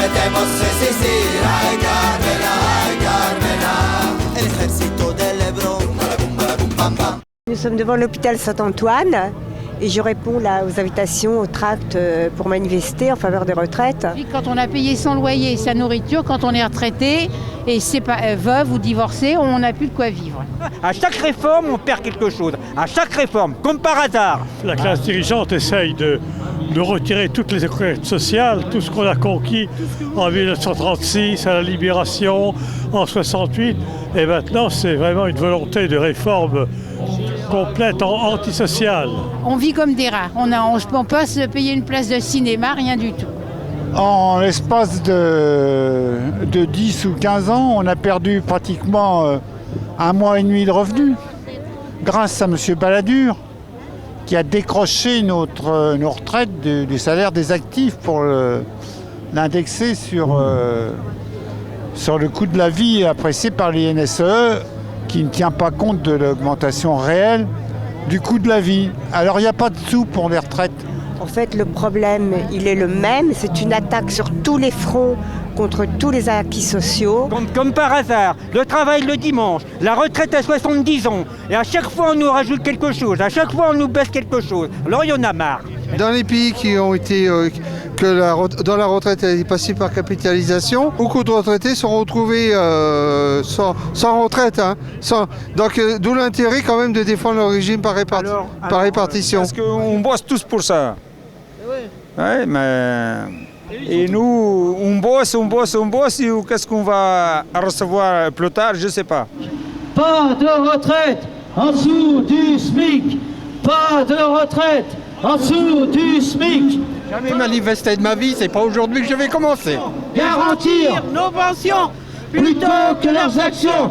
Prometemos resistir, ay Carmena, el ejército del Ebro, bum, bam. Nous sommes devant l'hôpital Saint-Antoine et je réponds là aux invitations, aux tracts pour manifester en faveur des retraites. Quand on a payé son loyer et sa nourriture, quand on est retraité et c'est pas veuve ou divorcé, on n'a plus de quoi vivre. À chaque réforme, on perd quelque chose. À chaque réforme, comme par hasard. La classe dirigeante essaye de retirer toutes les retraites sociales, tout ce qu'on a conquis en 1936, à la Libération, en 68. Et maintenant, c'est vraiment une volonté de réforme complète, antisociale. On vit comme des rats. On ne peut pas se payer une place de cinéma, rien du tout. En l'espace de 10 ou 15 ans, on a perdu pratiquement 1 mois et demi de revenus grâce à M. Balladur qui a décroché nos retraites du salaire des actifs pour l'indexer sur le coût de la vie apprécié par l'INSEE qui ne tient pas compte de l'augmentation réelle du coût de la vie. Alors il n'y a pas de sous pour les retraites. En fait, le problème, il est le même. C'est une attaque sur tous les fronts contre tous les acquis sociaux. Comme par hasard, le travail le dimanche, la retraite à 70 ans. Et à chaque fois, on nous rajoute quelque chose. À chaque fois, on nous baisse quelque chose. Alors, il y en a marre. Dans les pays qui ont été... dans la retraite elle est passée par capitalisation, beaucoup de retraités sont retrouvés sans retraite. Hein, donc d'où l'intérêt quand même de défendre le régime par répartition. Parce qu'on bosse tous pour ça. Ouais, mais... Et nous, on bosse, et qu'est-ce qu'on va recevoir plus tard, je ne sais pas. Pas de retraite en dessous du SMIC. Pas de retraite en dessous du SMIC. Jamais manifesté de ma vie, c'est pas aujourd'hui que je vais commencer. Garantir nos pensions plutôt que leurs actions.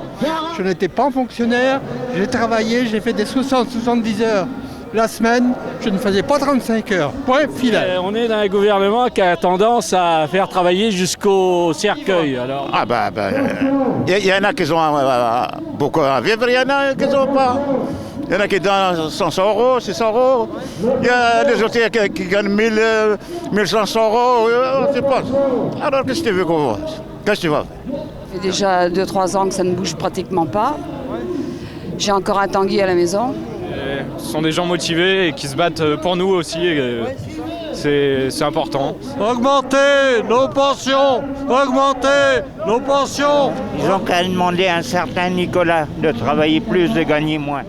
Je n'étais pas fonctionnaire, j'ai travaillé, j'ai fait des 60-70 heures la semaine, je ne faisais pas 35 heures. Point final. On est dans un gouvernement qui a tendance à faire travailler jusqu'au cercueil. Alors. Ah il y en a qui ont beaucoup à vivre, il y en a qui n'ont pas. Il y en a qui donnent 500 euros, 600 euros. Il y a des autres qui gagnent 1500 euros. On ne sait pas. Alors qu'est-ce que tu veux qu'on fasse? Qu'est-ce que tu vas faire? Ça fait déjà 2-3 ans que ça ne bouge pratiquement pas. J'ai encore un Tanguy à la maison. Ce sont des gens motivés et qui se battent pour nous aussi. C'est important. Augmenter nos pensions. Augmenter nos pensions. Ils ont qu'à demander à un certain Nicolas de travailler plus, de gagner moins.